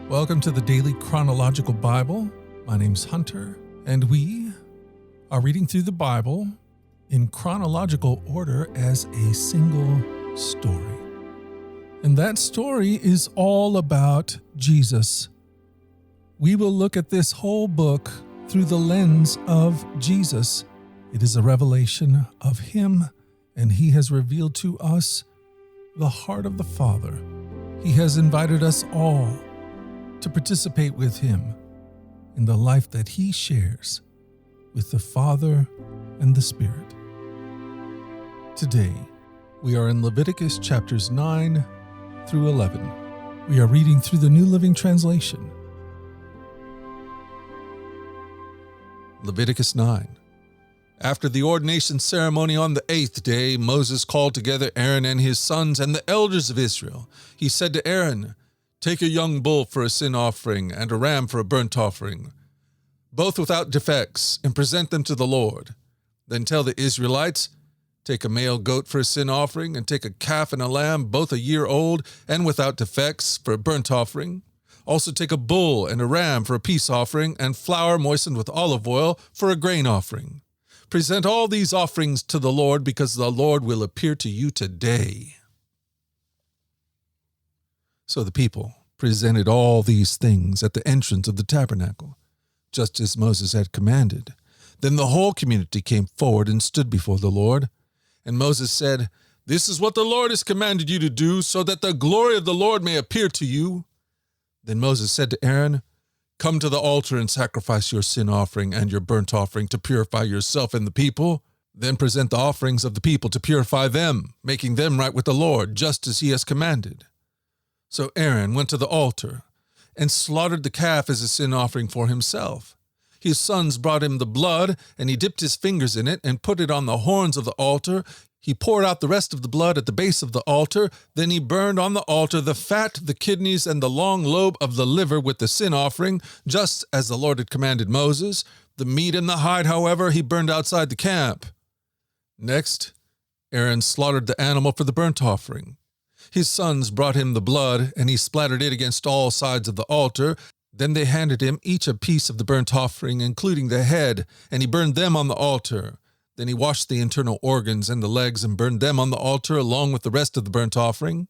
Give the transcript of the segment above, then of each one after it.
Welcome to the Daily Chronological Bible. My name's Hunter, and we are reading through the Bible in chronological order as a single story. And that story is all about Jesus. We will look at this whole book through the lens of Jesus. It is a revelation of Him, and He has revealed to us the heart of the Father. He has invited us all to participate with Him in the life that He shares with the Father and the Spirit. Today, we are in Leviticus chapters 9 through 11. We are reading through the New Living Translation. Leviticus 9. After the ordination ceremony on the 8th day, Moses called together Aaron and his sons and the elders of Israel. He said to Aaron, "Take a young bull for a sin offering and a ram for a burnt offering, both without defects, and present them to the Lord. Then tell the Israelites, take a male goat for a sin offering, and take a calf and a lamb, both a year old and without defects, for a burnt offering. Also take a bull and a ram for a peace offering, and flour moistened with olive oil for a grain offering. Present all these offerings to the Lord, because the Lord will appear to you today." So the people presented all these things at the entrance of the tabernacle, just as Moses had commanded. Then the whole community came forward and stood before the Lord. And Moses said, "This is what the Lord has commanded you to do, so that the glory of the Lord may appear to you." Then Moses said to Aaron, "Come to the altar and sacrifice your sin offering and your burnt offering to purify yourself and the people. Then present the offerings of the people to purify them, making them right with the Lord, just as He has commanded." So Aaron went to the altar and slaughtered the calf as a sin offering for himself. His sons brought him the blood, and he dipped his fingers in it and put it on the horns of the altar. He poured out the rest of the blood at the base of the altar. Then he burned on the altar the fat, the kidneys, and the long lobe of the liver with the sin offering, just as the Lord had commanded Moses. The meat and the hide, however, he burned outside the camp. Next, Aaron slaughtered the animal for the burnt offering. His sons brought him the blood, and he splattered it against all sides of the altar. Then they handed him each a piece of the burnt offering, including the head, and he burned them on the altar. Then he washed the internal organs and the legs and burned them on the altar along with the rest of the burnt offering.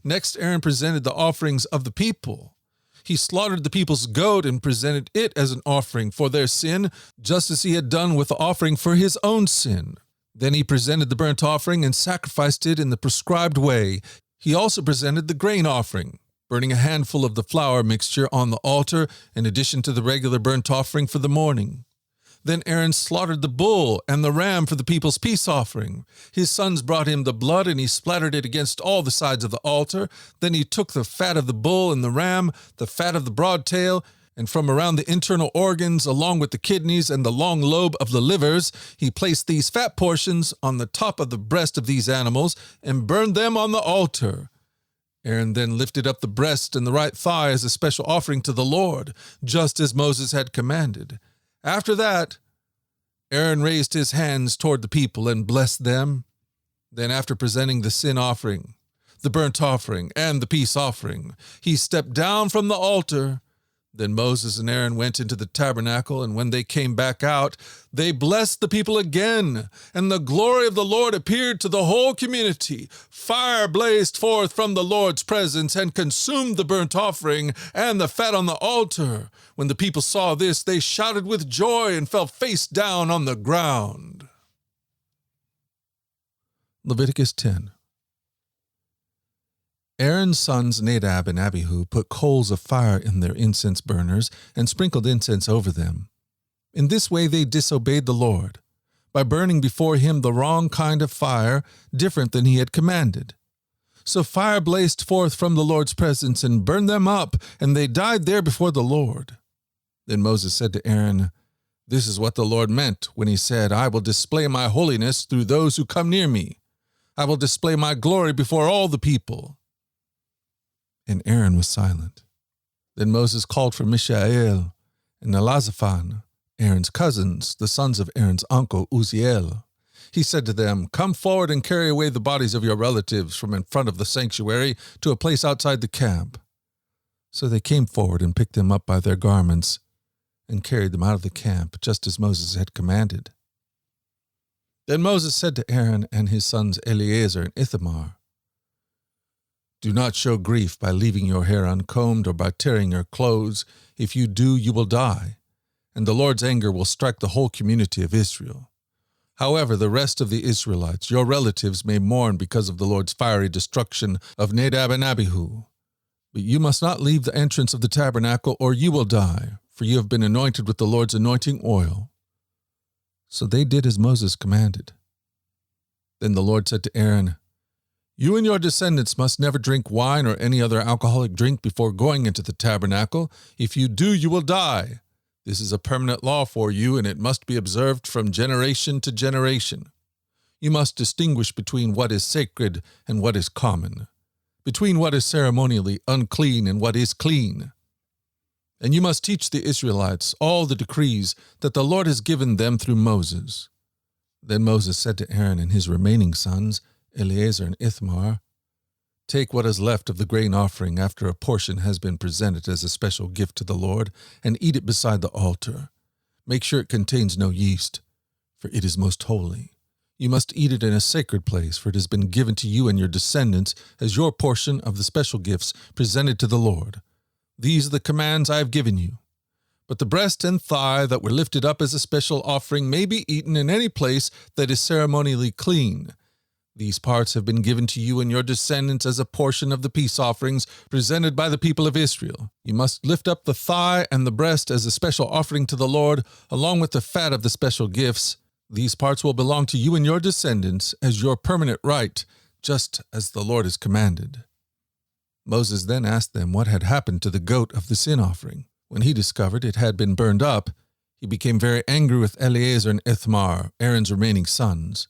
Next, Aaron presented the offerings of the people. He slaughtered the people's goat and presented it as an offering for their sin, just as he had done with the offering for his own sin. Then he presented the burnt offering and sacrificed it in the prescribed way. He also presented the grain offering, burning a handful of the flour mixture on the altar in addition to the regular burnt offering for the morning. Then Aaron slaughtered the bull and the ram for the people's peace offering. His sons brought him the blood, and he splattered it against all the sides of the altar. Then he took the fat of the bull and the ram, the fat of the broad tail, and from around the internal organs, along with the kidneys and the long lobe of the livers, he placed these fat portions on the top of the breast of these animals and burned them on the altar. Aaron then lifted up the breast and the right thigh as a special offering to the Lord, just as Moses had commanded. After that, Aaron raised his hands toward the people and blessed them. Then, after presenting the sin offering, the burnt offering, and the peace offering, he stepped down from the altar. Then Moses and Aaron went into the tabernacle, and when they came back out, they blessed the people again, and the glory of the Lord appeared to the whole community. Fire blazed forth from the Lord's presence and consumed the burnt offering and the fat on the altar. When the people saw this, they shouted with joy and fell face down on the ground. Leviticus 10. Aaron's sons Nadab and Abihu put coals of fire in their incense burners and sprinkled incense over them. In this way they disobeyed the Lord, by burning before Him the wrong kind of fire, different than He had commanded. So fire blazed forth from the Lord's presence and burned them up, and they died there before the Lord. Then Moses said to Aaron, "This is what the Lord meant when He said, 'I will display my holiness through those who come near me. I will display my glory before all the people.'" And Aaron was silent. Then Moses called for Mishael and Elazaphan, Aaron's cousins, the sons of Aaron's uncle Uzziel. He said to them, "Come forward and carry away the bodies of your relatives from in front of the sanctuary to a place outside the camp." So they came forward and picked them up by their garments and carried them out of the camp, just as Moses had commanded. Then Moses said to Aaron and his sons Eleazar and Ithamar, "Do not show grief by leaving your hair uncombed or by tearing your clothes. If you do, you will die, and the Lord's anger will strike the whole community of Israel. However, the rest of the Israelites, your relatives, may mourn because of the Lord's fiery destruction of Nadab and Abihu. But you must not leave the entrance of the tabernacle, or you will die, for you have been anointed with the Lord's anointing oil." So they did as Moses commanded. Then the Lord said to Aaron, "You and your descendants must never drink wine or any other alcoholic drink before going into the tabernacle. If you do, you will die. This is a permanent law for you, and it must be observed from generation to generation. You must distinguish between what is sacred and what is common, between what is ceremonially unclean and what is clean. And you must teach the Israelites all the decrees that the Lord has given them through Moses." Then Moses said to Aaron and his remaining sons, Eleazar and Ithamar, "Take what is left of the grain offering after a portion has been presented as a special gift to the Lord, and eat it beside the altar. Make sure it contains no yeast, for it is most holy. You must eat it in a sacred place, for it has been given to you and your descendants as your portion of the special gifts presented to the Lord. These are the commands I have given you. But the breast and thigh that were lifted up as a special offering may be eaten in any place that is ceremonially clean. These parts have been given to you and your descendants as a portion of the peace offerings presented by the people of Israel. You must lift up the thigh and the breast as a special offering to the Lord, along with the fat of the special gifts. These parts will belong to you and your descendants as your permanent right, just as the Lord has commanded." Moses then asked them what had happened to the goat of the sin offering. When he discovered it had been burned up, he became very angry with Eleazar and Ithamar, Aaron's remaining sons.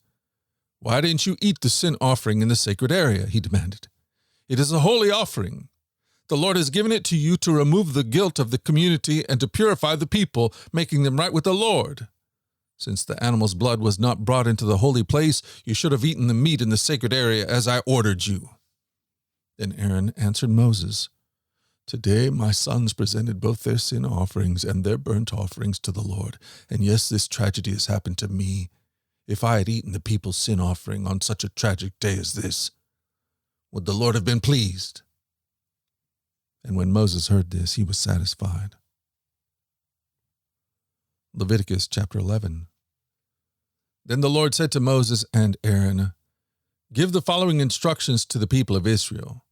"Why didn't you eat the sin offering in the sacred area?" he demanded. "It is a holy offering. The Lord has given it to you to remove the guilt of the community and to purify the people, making them right with the Lord. Since the animal's blood was not brought into the holy place, you should have eaten the meat in the sacred area as I ordered you." Then Aaron answered Moses, "Today my sons presented both their sin offerings and their burnt offerings to the Lord, and yes, this tragedy has happened to me. If I had eaten the people's sin offering on such a tragic day as this, would the Lord have been pleased?" And when Moses heard this, he was satisfied. Leviticus chapter 11. Then the Lord said to Moses and Aaron, "Give the following instructions to the people of Israel.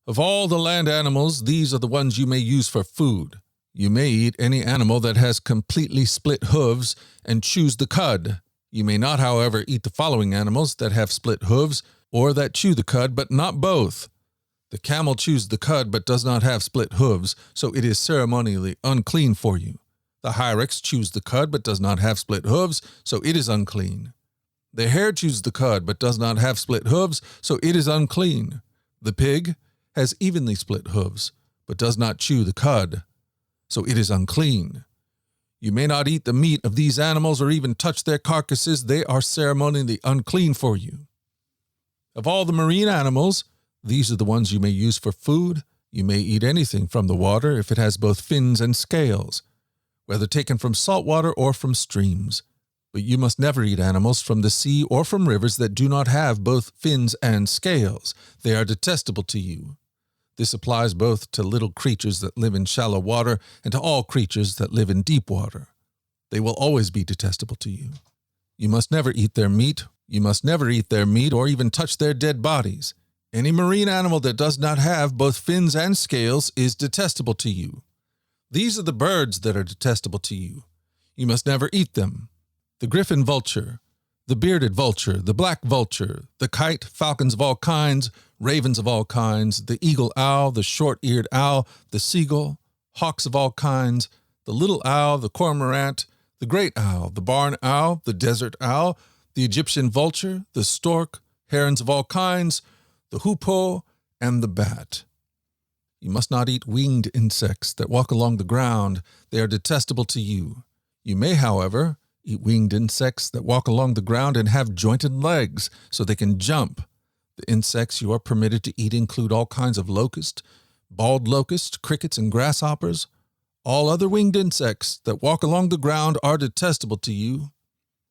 Of all the land animals, these are the ones you may use for food. You may eat any animal that has completely split hooves and chews the cud. You may not, however, eat the following animals that have split hooves or that chew the cud, but not both. The camel chews the cud but does not have split hooves, so it is ceremonially unclean for you. The hyrax chews the cud but does not have split hooves, so it is unclean. The hare chews the cud but does not have split hooves, so it is unclean. The pig has evenly split hooves, but does not chew the cud, so it is unclean. You may not eat the meat of these animals or even touch their carcasses. They are ceremonially unclean for you. Of all the marine animals, these are the ones you may use for food. You may eat anything from the water if it has both fins and scales, whether taken from salt water or from streams. But you must never eat animals from the sea or from rivers that do not have both fins and scales. They are detestable to you. This applies both to little creatures that live in shallow water and to all creatures that live in deep water. They will always be detestable to you. You must never eat their meat. You must never eat their meat or even touch their dead bodies. Any marine animal that does not have both fins and scales is detestable to you. These are the birds that are detestable to you. You must never eat them. The griffin vulture, the bearded vulture, the black vulture, the kite, falcons of all kinds, ravens of all kinds, the eagle owl, the short-eared owl, the seagull, hawks of all kinds, the little owl, the cormorant, the great owl, the barn owl, the desert owl, the Egyptian vulture, the stork, herons of all kinds, the hoopoe, and the bat. You must not eat winged insects that walk along the ground. They are detestable to you. You may, however, eat winged insects that walk along the ground and have jointed legs so they can jump. The insects you are permitted to eat include all kinds of locusts, bald locust, crickets, and grasshoppers. All other winged insects that walk along the ground are detestable to you.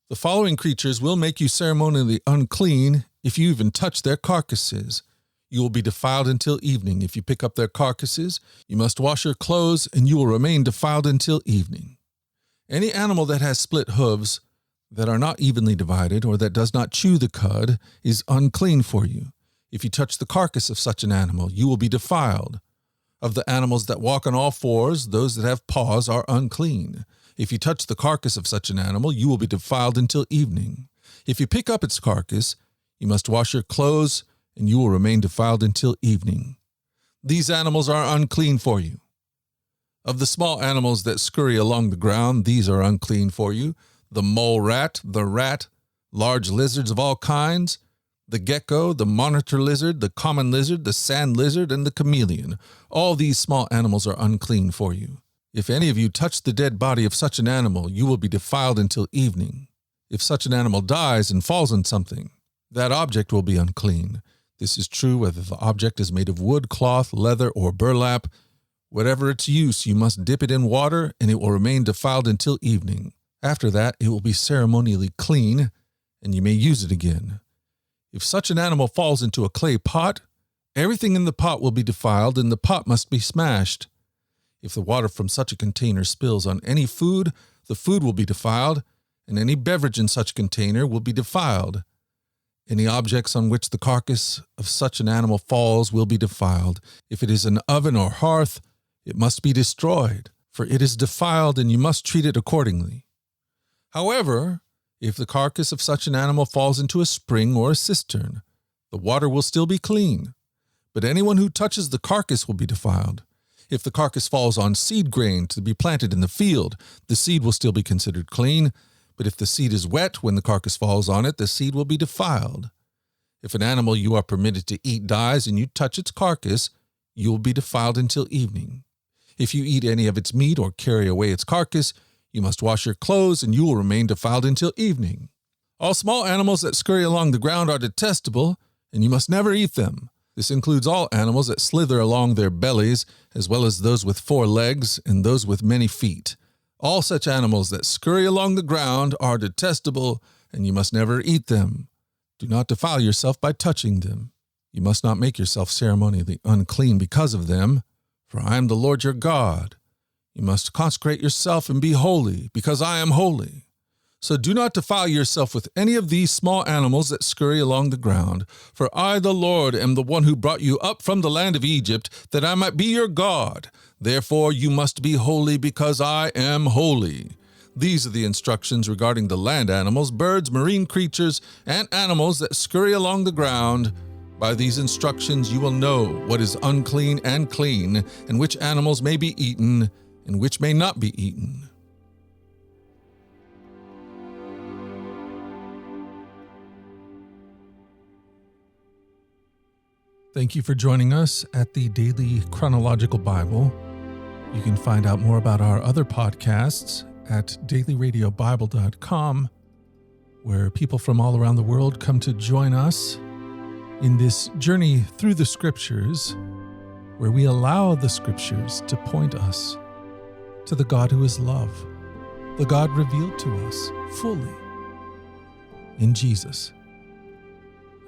The following creatures will make you ceremonially unclean if you even touch their carcasses. You will be defiled until evening. If you pick up their carcasses, you must wash your clothes, and you will remain defiled until evening. Any animal that has split hooves, that are not evenly divided, or that does not chew the cud, is unclean for you. If you touch the carcass of such an animal, you will be defiled. Of the animals that walk on all fours, those that have paws are unclean. If you touch the carcass of such an animal, you will be defiled until evening. If you pick up its carcass, you must wash your clothes, and you will remain defiled until evening. These animals are unclean for you. Of the small animals that scurry along the ground, these are unclean for you: the mole rat, the rat, large lizards of all kinds, the gecko, the monitor lizard, the common lizard, the sand lizard, and the chameleon. All these small animals are unclean for you. If any of you touch the dead body of such an animal, you will be defiled until evening. If such an animal dies and falls on something, that object will be unclean. This is true whether the object is made of wood, cloth, leather, or burlap. Whatever its use, you must dip it in water, and it will remain defiled until evening. After that, it will be ceremonially clean, and you may use it again. If such an animal falls into a clay pot, everything in the pot will be defiled, and the pot must be smashed. If the water from such a container spills on any food, the food will be defiled, and any beverage in such container will be defiled. Any objects on which the carcass of such an animal falls will be defiled. If it is an oven or hearth, it must be destroyed, for it is defiled, and you must treat it accordingly. However, if the carcass of such an animal falls into a spring or a cistern, the water will still be clean, but anyone who touches the carcass will be defiled. If the carcass falls on seed grain to be planted in the field, the seed will still be considered clean, but if the seed is wet when the carcass falls on it, the seed will be defiled. If an animal you are permitted to eat dies and you touch its carcass, you will be defiled until evening. If you eat any of its meat or carry away its carcass, you must wash your clothes, and you will remain defiled until evening. All small animals that scurry along the ground are detestable, and you must never eat them. This includes all animals that slither along their bellies, as well as those with 4 legs and those with many feet. All such animals that scurry along the ground are detestable, and you must never eat them. Do not defile yourself by touching them. You must not make yourself ceremonially unclean because of them, for I am the Lord your God. You must consecrate yourself and be holy, because I am holy. So do not defile yourself with any of these small animals that scurry along the ground, for I, the Lord, am the one who brought you up from the land of Egypt, that I might be your God. Therefore you must be holy, because I am holy. These are the instructions regarding the land animals, birds, marine creatures, and animals that scurry along the ground. By these instructions you will know what is unclean and clean, and which animals may be eaten, and which may not be eaten. Thank you for joining us at the Daily Chronological Bible. You can find out more about our other podcasts at dailyradiobible.com, where people from all around the world come to join us in this journey through the Scriptures, where we allow the Scriptures to point us to the God who is love, the God revealed to us fully in Jesus.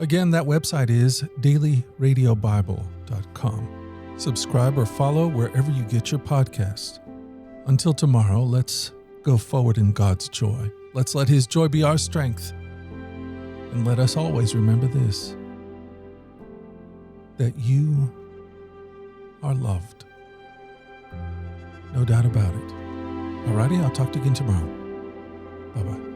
Again, that website is dailyradiobible.com. Subscribe or follow wherever you get your podcasts. Until tomorrow, let's go forward in God's joy. Let's let His joy be our strength. And let us always remember this, that you are loved. No doubt about it. Alrighty, I'll talk to you again tomorrow. Bye-bye.